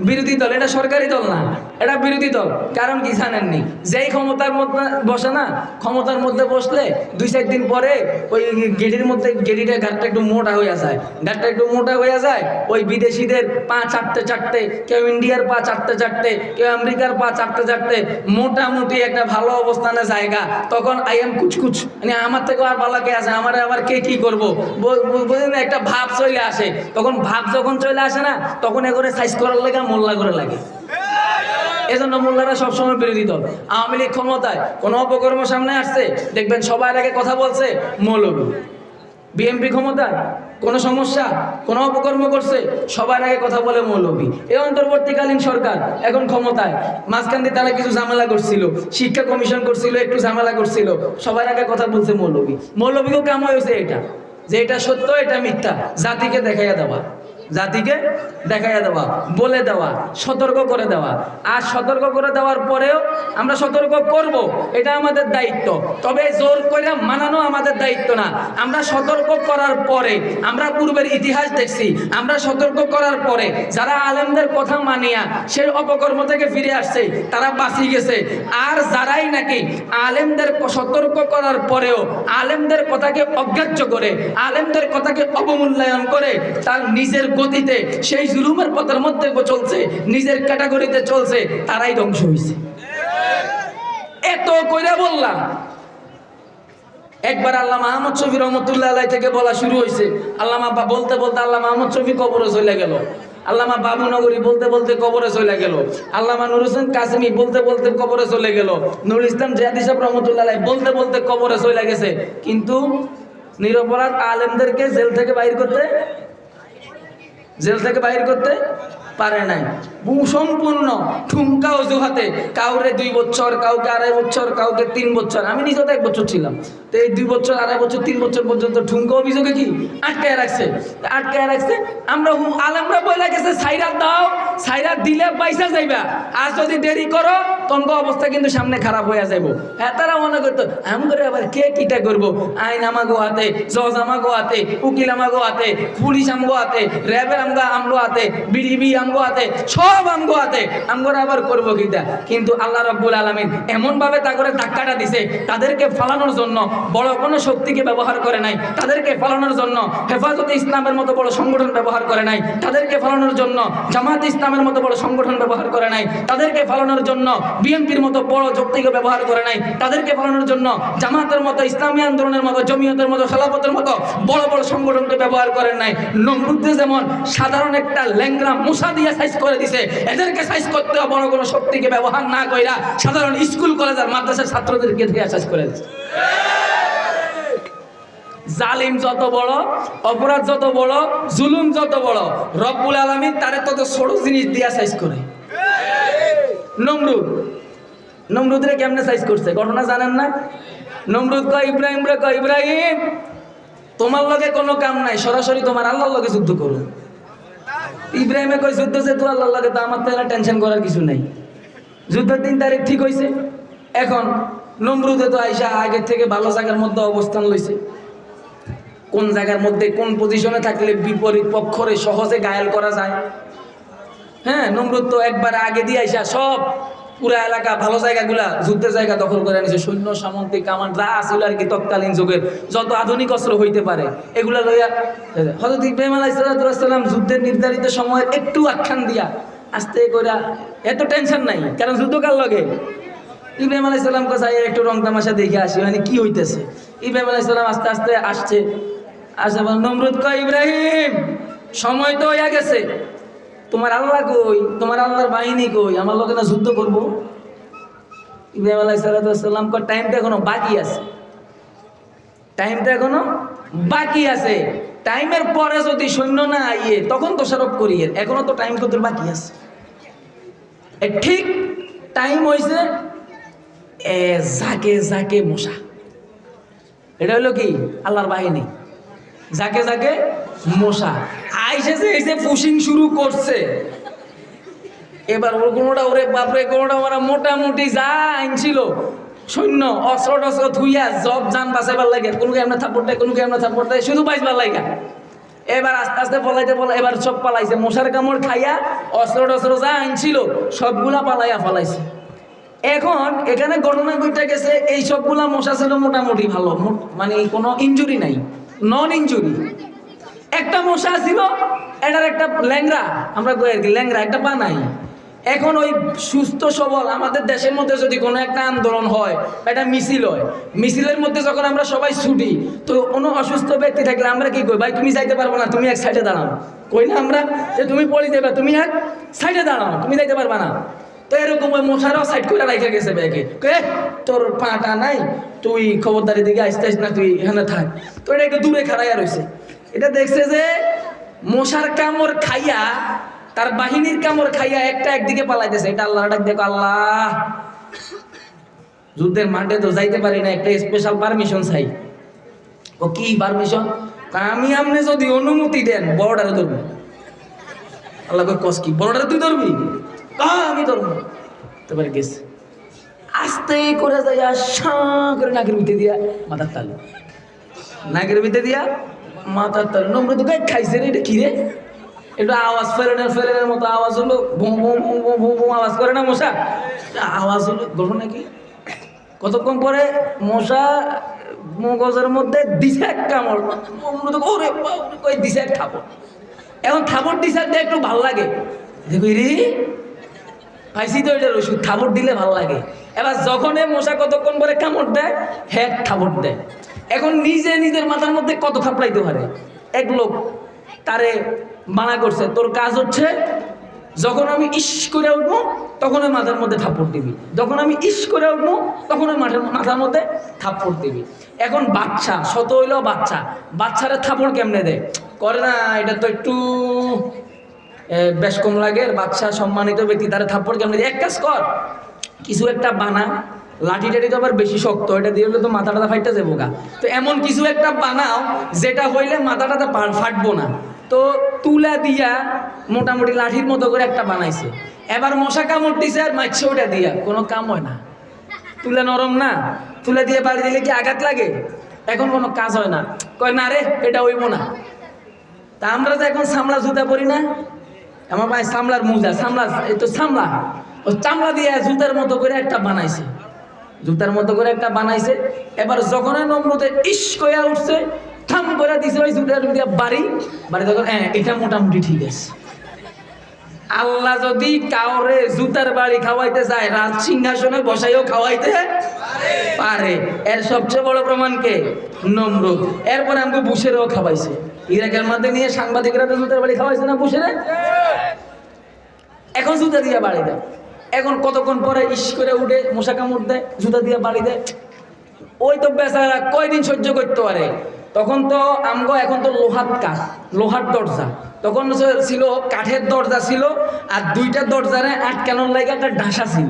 বিরোধী দল? এটা সরকারি দল না। এটা বিরোধী দল। কারণ কি জানেননি, যেই ক্ষমতার মধ্যে বসে না, ক্ষমতার মধ্যে বসলে 2-4 দিন পরে ওই গেডির মধ্যে গেডিটা ঘাটটা একটু মোটা হয়ে যায়, ঘাটটা একটু মোটা হয়ে যায়। ওই বিদেশিদের পা চাটতে, কেউ ইন্ডিয়ার পা চাটতে, কেউ আমেরিকার পা চাটতে মোটামুটি একটা ভালো অবস্থানে জায়গা। তখন আই এম কুচকুচ, মানে আমার থেকে আর ভালো কে আছে, আমার আবার কে কি করবো, বুঝলেন, একটা ভাব চলে আসে। তখন ভাব যখন চলে আসে না, তখন এগুলো সাইজ করার লাগে মোল্লা করে লাগে। এজন্য মোল্লারা সবসময় বিরোধী দল। আওয়ামী লীগ ক্ষমতায় কোনো অপকর্ম সামনে আসছে, দেখবেন সবার আগে কথা বলছে মৌলবী। বিএনপি ক্ষমতায় কোনো সমস্যা, কোনো অপকর্ম করছে, সবার আগে কথা বলে মৌলবী। এই অন্তর্বর্তীকালীন সরকার এখন ক্ষমতায়, মাঝখান দিয়ে তারা কিছু ঝামেলা করছিল, শিক্ষা কমিশন করছিল, একটু ঝামেলা করছিল, সবার আগে কথা বলছে মৌলবী। মৌলবীও কাম হয়েছে এটা, যে এটা সত্য এটা মিথ্যা জাতিকে দেখাইয়া দেওয়া, জাতিকে দেখাইয়া দেওয়া, বলে দেওয়া, সতর্ক করে দেওয়া। আর সতর্ক করে দেওয়ার পরেও আমরা সতর্ক করব, এটা আমাদের দায়িত্ব। তবে জোর করে মানানো আমাদের দায়িত্ব না। আমরা সতর্ক করার পরে, আমরা পূর্বের ইতিহাস দেখছি, আমরা সতর্ক করার পরে যারা আলেমদের কথা মানিয়া সেই অপকর্ম থেকে ফিরে আসছে তারা বাঁচিয়ে গেছে। আর যারাই নাকি আলেমদের সতর্ক করার পরেও আলেমদের কথাকে অগ্রাহ্য করে, আলেমদের কথাকে অবমূল্যায়ন করে, তার নিজের গতিতে সেই জুলুমের পথের মধ্যে চলছে, নিজের ক্যাটাগরিতে চলছে, তারাই ধ্বংস হয়েছে। এত কইরা বললাম, একবার আল্লামা আহমদ শফি রহমতুল্লাহ আলাইহি থেকে বলা শুরু হয়েছে। আল্লামা বলতে আল্লামা আহমদ শফি কবরে চলে গেল, আল্লামা বাবুনগরী বলতে কবরে চলে গেল, আল্লামা নুর হোসেন কাসেমি বলতে কবরে চলে গেল, নুরুল ইসলাম জিহাদি সাহেব রহমতুল্লাহ আলাইহি বলতে কবরে চলে গেছে। কিন্তু নিরপরাধ আলেমদেরকে জেল থেকে বাইর করতে পারে নাই। সম্পূর্ণ ঠুমকা অজুহাতে, কাউরে 2 বছর, কাউকে 2.5 বছর, কাউকে 3 বছর। আমি নিজেও তো 1 বছর ছিলাম, তো এই 2 বছর, 2.5 বছর, 3 বছর পর্যন্ত ঠুমকা অভিযোগে কি আটকায় রাখছে। আমরা আলেমরা বইলা গেছে সাইরা দাও, সাইরা দিলে পয়সা যাইবা, আর যদি দেরি করো তোমার অবস্থা কিন্তু সামনে খারাপ হয়ে যাইব। হ্যাঁ, তারা মনে করতো আম করে আবার কে কিটা করবো, আইন আমাগো হাতে, জজ আমাগো হাতে, উকিল আমাগো হাতে, পুলিশ আমগো হাতে, র্যাবের আমগো হাতে, বিডিবি আমগো হাতে, সব আমগো হাতে, আমগোরা আবার করবো কিটা। কিন্তু আল্লাহ রাব্বুল আলামিন এমন ভাবে তা করে ধাক্কাটা দিছে, তাদেরকে ফালানোর জন্য বড় কোনো শক্তিকে ব্যবহার করে নাই, তাদেরকে ফালানোর জন্য হেফাজতে ইসলামের মতো বড় সংগঠন ব্যবহার করে নাই, তাদেরকে ফালানোর জন্য জামাত ইসলামের মতো বড় সংগঠন ব্যবহার করে নাই, তাদেরকে ফালানোর জন্য বিএনপির মতো বড় শক্তিকে ব্যবহার করে নাই, তাদেরকে ফালানোর জন্য জামাতের মতো, ইসলামী আন্দোলনের মতো, জমিয়তের মতো, খেলাফতের মতো বড় সংগঠনকে ব্যবহার করেন নাই। নমরুদকে যেমন সাধারণ একটা ল্যাংরা মশা দিয়ে সাইজ করে দিছে, এদেরকে সাইজ করতে বড় কোনো শক্তিকে ব্যবহার না কইরা সাধারণ স্কুল কলেজ আর মাদ্রাসার ছাত্রদেরকে দিয়ে সাইজ করে দিছে। জালিম যত বড়, অপরাধ যত বড়, জুলুম যত বড়, রব্বুল আলামিন তারে তত ছোট জিনিস দিয়া সাইজ করে। নমরুদের কেমনে সাইজ করছে ঘটনা জানেন না? নমরুদ কয় ইব্রাহিম তোমার লগে কোনো কাম নাই, সরাসরি তোমার আল্লাহর লগে যুদ্ধ করো। ইব্রাহিমে কয় যুদ্ধ যে তুই আল্লাহর লগে, তো আমার তো টেনশন করার কিছু নাই। যুদ্ধের 3 তারিখ ঠিক হয়েছে। এখন নমরুদে তো আইসা আগের থেকে ভালো জায়গার মধ্যে অবস্থান লইছে। কোন জায়গার মধ্যে কোন পজিশনে থাকলে বিপরীত পক্ষরে সহজে ঘায়েল করা যায়। হ্যাঁ, নমরুদ তো একবার আগে দিয়ে আইসা সব পুরা এলাকা, ভালো জায়গাগুলা, যুদ্ধের জায়গা দখল করে নিয়েছে। সৈন্য, সামন্তিক, কামান যা আছিল আর কি তৎকালীন যুগের যত আধুনিক অস্ত্র হইতে পারে এগুলা লইয়া হযরত ইব্রাহিম আলাইহিস সালাম যুদ্ধের নির্ধারিত সময়ের একটু আখ্যান দিয়া আস্তে করে, এত টেনশন নাই, কারণ যুদ্ধ কার লগে। ইব্রাহিম আলাইহিস সালাম কথা একটু রং তামাশা দেখে আসি, মানে কি হইতেছে। ইব্রাহিম আলাইহিস সালাম আস্তে আস্তে আসছে। নমরুদ কয় ইব্রাহিম সময় তো হইয়া গেছে, তোমার আল্লাহ কই, তোমার আল্লাহর বাহিনী কই, আমার লোকে না যুদ্ধ করবো। ইব্রাহিম আলাইহিস সালাম কয় টাইমটা এখনো বাকি আছে, টাইমটা এখনো বাকি আছে। টাইমের পরে যদি সৈন্য না আইয়ে তখন দোষারোপ করিয়ে, এখনো তো টাইম কত বাকি আছে। ঠিক টাইম হয়েছে, জাকে মশা, এটা হলো কি আল্লাহর বাহিনী। জাকে মশা আইসেছে, এসে পুশিং শুরু করছে। এবার ওর কোনোটা, ওরে বাপরে, কোনোটা ওরা মোটামুটি যা আইনছিল সৈন্য, অস্ত্র টস্ত্র থুইয়া জব যান বাঁচাইবার লাগে, কোনোকে আমরা থাপ্পড় দেয়, কোনোকে আমরা থাপ্পড় দেয়, শুধু বাঁচবার লাগে। এবার আস্তে আস্তে এবার সব পালাইছে। মশার কামড় খাইয়া অস্ত্র টস্ত্র যা আনছিল সবগুলা পালাইয়া ফালাইছে। এখন এখানে ঘটনা ঘটে গেছে এই সবগুলা মশা ছিল মোটামুটি ভালো, মানে কোনো ইনজুরি নাই, নন ইনজুরি। একটা মশা ছিল, এটার একটা ল্যাংরা, আমরা কই আর কি ল্যাংরা একটা পা নাই। এখন ওই সুস্থ সবল আমাদের দেশের মধ্যে যদি কোনো একটা আন্দোলন হয়, একটা মিছিল হয়, মিছিলের মধ্যে যখন আমরা সবাই ছুটি, তো কোনো অসুস্থ ব্যক্তি থাকলে আমরা কি কই, ভাই তুমি যাইতে পারবো না, তুমি এক সাইডে দাঁড়াও। কই না আমরা যে তুমি পড়ে যাবে, তুমি এক সাইডে দাঁড়াও, তুমি যাইতে পারবা না। তো এরকম ওই মশারাও সাইড করে রাখা গেছে ব্যাগে, কে তোর পাটা নাই, তুই খবরদারি দিকে আসতে না, তুই এখানে থাক। তো এটা একটু দূরে খাড়াইয়া রয়েছে। এটা দেখছে যে মশার কামড় খাইয়া, তার বাহিনীর কামড় খাইয়া একটা একদিকে পালাইতেছে। এটা আল্লাহ ডাক, দেখো আল্লাহ, যুদ্ধের মাঠে তো যাইতে পারি না, একটা স্পেশাল পারমিশন চাই। ও কি পারমিশন? আমি আপনি যদি অনুমতি দেন বড়টারে ধরবো। আল্লাহ কস কি বড়টারে তুই ধরবি? আমি ধরবো। তারপরে গেছে আস্তে করে যাই, করে নাকের ভিতরে দিয়া মাথার তালু, নাকের ভিতরে দিয়া মাথার তালু। নম্র তো খাইছে রে, এটা কি রে? একটু আওয়াজ ফেরেনের মতো আওয়াজ হলো, ভুম ভুম ভুম ভুম ভুম ভুম আওয়াজ করে না মশা, আওয়াজ হলো। ঘটনা কি? কতক্ষণ পরে মশা মগজের মধ্যে দিছে এক কামড়, ওরে কই দিছে এক থাপড়। এখন থাপড় দিছে একটু ভাল লাগে, দেখবি রে পাইছি তো এটার ওষুধ, থাপড় দিলে ভাল লাগে। এবার যখন মশা কতক্ষণ পরে কামড় দেয়, হ্যাঁ থাপড় দেয়। এখন নিজে নিজের মাথার মধ্যে কত থাপড়াইতে পারে। এক লোক তারে মানা করছে, তোর কাজ হচ্ছে যখন আমি ইস করে উঠবো তখন ওই মাথার মধ্যে থাপ্পড় দিবি, যখন আমি ইস করে উঠবো তখন ওই মাথার মধ্যে থাপ্পড় দিবি। এখন বাচ্চা, শত হইলেও বাচ্চা, বাচ্চারা থাপ্পড় কেমনে দেয়? করে না, এটা তো একটু বেশ কম লাগে, বাচ্চা সম্মানিত ব্যক্তি, তারা থাপ্পড় কেমনে দেয়? এক কাজ কর, কিছু একটা বানা, লাঠি টাঠি তো আবার বেশি শক্ত, এটা দিয়ে হলে তো মাথাটা ফাইটটা যাবো গা। তো এমন কিছু একটা বানাও যেটা হইলে মাথাটা ফাটবো না। তো তুলা দিয়া মোটামুটি লাঠির মতো করে একটা বানাইছে। এবার মশা কামড় দিছে আর মারছে ওটা দিয়া, কোনো কাম হয় না। তুলা নরম না, তুলা দিয়ে বাড়ি দিলে কি আঘাত লাগে? এখন কোনো কাজ হয় না। কয় না রে, এটা হইব না। তা আমরা তো এখন সামলা জুতা পরি না, আমার ভাই সামলার মোজা, সামলা এই তো সামলা, ও চামড়া দিয়ে জুতার মতো করে একটা বানাইছে, জুতার মতো করে একটা বানাইছে। এবার যখন নম্রতে ইস কইয়া উঠছে, থাম করে দিছে ওই জুতার দিয়ে বাড়ি তখন হ্যাঁ এটা মোটামুটি ঠিক আছে। আল্লাহ যদি কাউরে জুতার বাড়ি খাওয়াইতে চায়, রাজ সিংহাসনে বসাইও খাওয়াইতে পারে। এর সবচেয়ে বড় প্রমাণকে নমরুদ। এরপরে আমাকে বুশেরও খাওয়াইছে, ইরাকের মধ্যে নিয়ে সাংবাদিকরা তো জুতার বাড়ি খাওয়াইছে না বুশেরে। এখন জুতা দিয়ে বাড়ি দেয়। এখন কতক্ষণ পরে ইস করে উঠে মশা কামড় দেয়, জুতা দিয়ে বাড়ি দেয়। ওই তো বেচারা কয়দিন সহ্য করতে পারে? তখন তো আমগো এখন তো লোহার দরজা, তখন ছিল কাঠের দরজা ছিল, আর দুইটা দরজারে আটকানোর লাগে একটা ডাসা ছিল।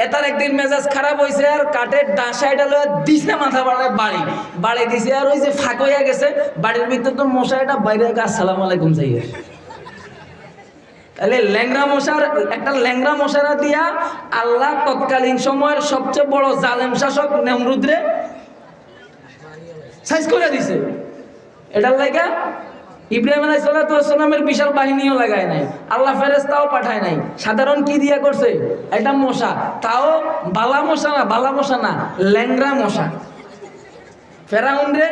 এটার একদিন মেজাজ খারাপ হয়েছে, আর কাঠের ডাসা এটা দিছে মাথা বাড়ি দিছে, আর ওই যে ফাঁক হইয়া গেছে বাড়ির ভিতরে, তো মশা এটা বাইরে আসসালামু আলাইকুম যাই। তাহলে ল্যাংরা মশারা দিয়া আল্লাহ তৎকালীন সময়ের সবচেয়ে বড় জালেম শাসক নমরুদরে সাইজ করে দিছে। এটার লাগা ইব্রাহিম আলাইহিস সালামের বিশাল বাহিনীও লাগায় নাই, আল্লাহ ফেরেশতাও পাঠায় নাই। সাধারণ কি দিয়া করছে? এটা মশা, তাও বালা মশা না, ল্যাংরা মশা। ফেরাউন রে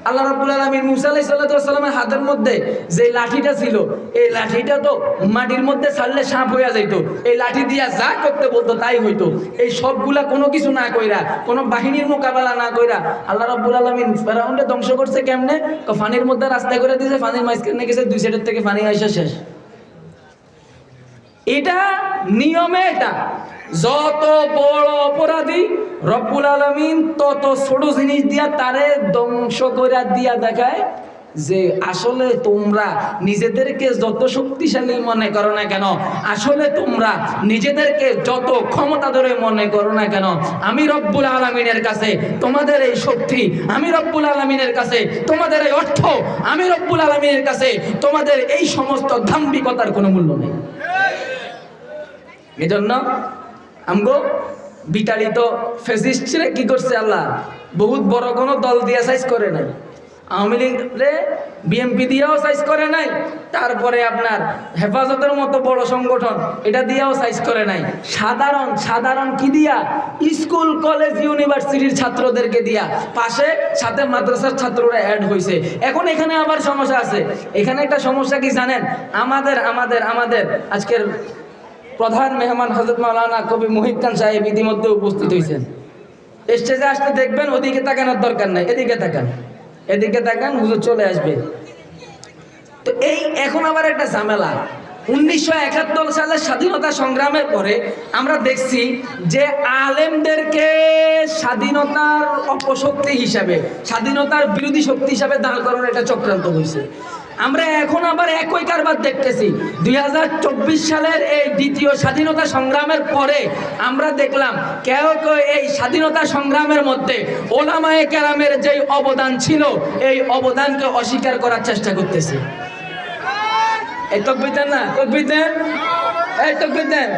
আল্লাহ রাব্বুল আলামিন মুসা আলাইহিস সালামের হাতের মধ্যে যে লাঠিটা ছিল, এই লাঠিটা তো মাটির মধ্যে ছাড়লে সাপ হইয়া যাইতো। এই লাঠি দিয়া যা করতে বলতো তাই হইতো। এই সবগুলা কোনো কিছু না কইরা, কোনো বাহিনীর মোকাবেলা না কইরা আল্লাহ রাব্বুল আলামিন ফেরাউনকে ধ্বংস করছে কেমনে? পানির মধ্যে রাস্তা করে দিয়েছে, পানির মাঝখানে গেছে, দুই সাইডের থেকে পানি আইসা শেষ। এটা নিয়মে, এটা যত বড় অপরাধী রব্বুল আলামিন তত ছোট জিনিস দিয়া তারে ধ্বংস করে দিয়া দেখায় যে আসলে তোমরা নিজেদেরকে যত শক্তিশালী মনে করো না কেন, আসলে তোমরা নিজেদেরকে যত ক্ষমতা ধরে মনে করো না কেন, আমি রব্বুল আলামিনের কাছে তোমাদের এই শক্তি, আমি রব্বুল আলামিনের কাছে তোমাদের এই অর্থ, আমি রব্বুল আলামিনের কাছে তোমাদের এই সমস্ত দাম্ভিকতার কোনো মূল্য নেই। এজন্য আমগো বিতাড়িত ফ্যাসিস্টরা কি করছে? আল্লাহ বহুত বড় কোনো দল দিয়া সাইজ করে নাই, আওয়ামী লীগরে বিএমপি দিয়েও সাইজ করে নাই, তারপরে আপনার হেফাজতের মতো বড় সংগঠন এটা দিয়েও সাইজ করে নাই। সাধারণ কি দিয়া? স্কুল কলেজ ইউনিভার্সিটির ছাত্রদেরকে দিয়া, পাশে সাথে মাদ্রাসার ছাত্ররা অ্যাড হয়েছে। এখন এখানে আবার সমস্যা আছে। এখানে একটা সমস্যা কি জানেন? আমাদের আজকের প্রধান মেহমান হযরত মাওলানা কবি মুহিব খান সাহেব ইতিমধ্যে উপস্থিত হয়েছেন। স্টেজে আসতে দেখবেন, ওদিকে তাকানোর দরকার নাই, এদিকে তাকান, হুজুর চলে আসবে। তো এই এখন আবার একটা ঝামেলা। 1971 সালের স্বাধীনতা সংগ্রামের পরে আমরা দেখছি যে আলেমদেরকে স্বাধীনতার অপশক্তি হিসাবে, স্বাধীনতার বিরোধী শক্তি হিসাবে দাঁড় করানোর একটা চক্রান্ত হয়েছে। আমরা এখন আবার একই কারবার দেখতেছি। 2024 সালের এই দ্বিতীয় স্বাধীনতা সংগ্রামের পরে আমরা দেখলাম কেউ এই স্বাধীনতা সংগ্রামের মধ্যে ওলামায়ে কেরামের যেই অবদান ছিল, এই অবদানকে অস্বীকার করার চেষ্টা করতেছে। এই তাকবীর দেন না, তাকবীর দেন, এই তাকবীর দেন।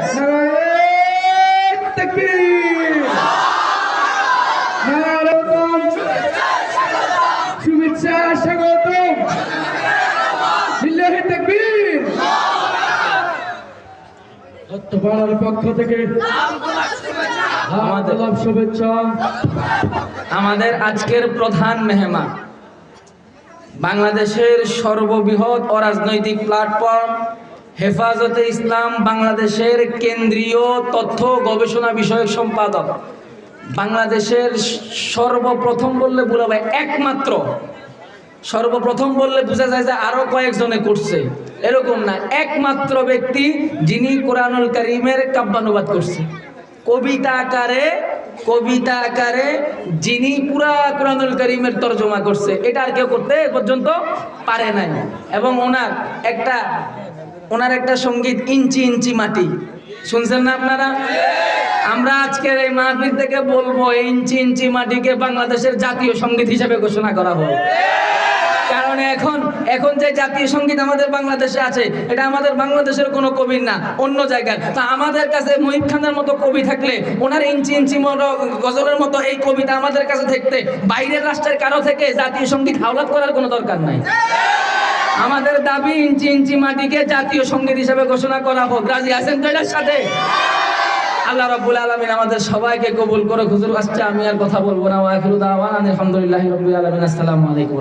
তাকবীর! নারায়ণ! শুভেচ্ছা স্বাগতম! লিল্লাহি তাকবীর! হত্যপাড়ার পক্ষ থেকে আদাব শুভেচ্ছা। আমাদের আজকের প্রধান মেহমান, বাংলাদেশের সর্ববৃহৎ অরাজনৈতিক প্ল্যাটফর্ম হেফাজতে ইসলাম বাংলাদেশের কেন্দ্রীয় তথ্য গবেষণা বিষয়ক সম্পাদক, বাংলাদেশের সর্বপ্রথম বললে ভুল হবে, একমাত্র, সর্বপ্রথম বললে বোঝা যায় যে আরো কয়েকজনে করছে, এরকম না, একমাত্র ব্যক্তি যিনি কোরআনুল কারীমের কাব্যানুবাদ করছে কবিতা আকারে যিনি পুরা কোরআনুল কারীমের তরজমা করছে। এটা আর কেউ করতে এ পর্যন্ত পারে নাই। এবং ওনার একটা সঙ্গীত ইঞ্চি ইঞ্চি মাটি শুনছেন না আপনারা? আমরা আজকের এই মাহফিল থেকে বলবো, এই ইঞ্চি ইঞ্চি মাটিকে বাংলাদেশের জাতীয় সঙ্গীত হিসেবে ঘোষণা করা হোক। কারণ এখন যে জাতীয় সঙ্গীত আমাদের বাংলাদেশে আছে, এটা আমাদের বাংলাদেশের কোনো কবির না, অন্য জায়গার। তা আমাদের কাছে মুহিব খানের মতো কবি থাকলে, ওনার ইঞ্চি ইঞ্চি গজলের মতো এই কবিতা আমাদের কাছে থাকতে, বাইরের রাষ্ট্রের কারো থেকে জাতীয় সঙ্গীত হাওলাত করার কোনো দরকার নাই। আমাদের দাবি ইঞ্চি ইঞ্চি মাটিকে জাতীয় সঙ্গীত হিসেবে ঘোষণা করা হোক। রাজি আছেন তো এটার সাথে? আল্লাহ রাব্বুল আলামিন আমাদের সবাইকে কবুল করে। হুজুর আসছে, আমি আর কথা বলবো না। ওয়া আখিরু দাওয়ানা আলহামদুলিল্লাহি রাব্বিল আলামিন। আসসালামু আলাইকুম।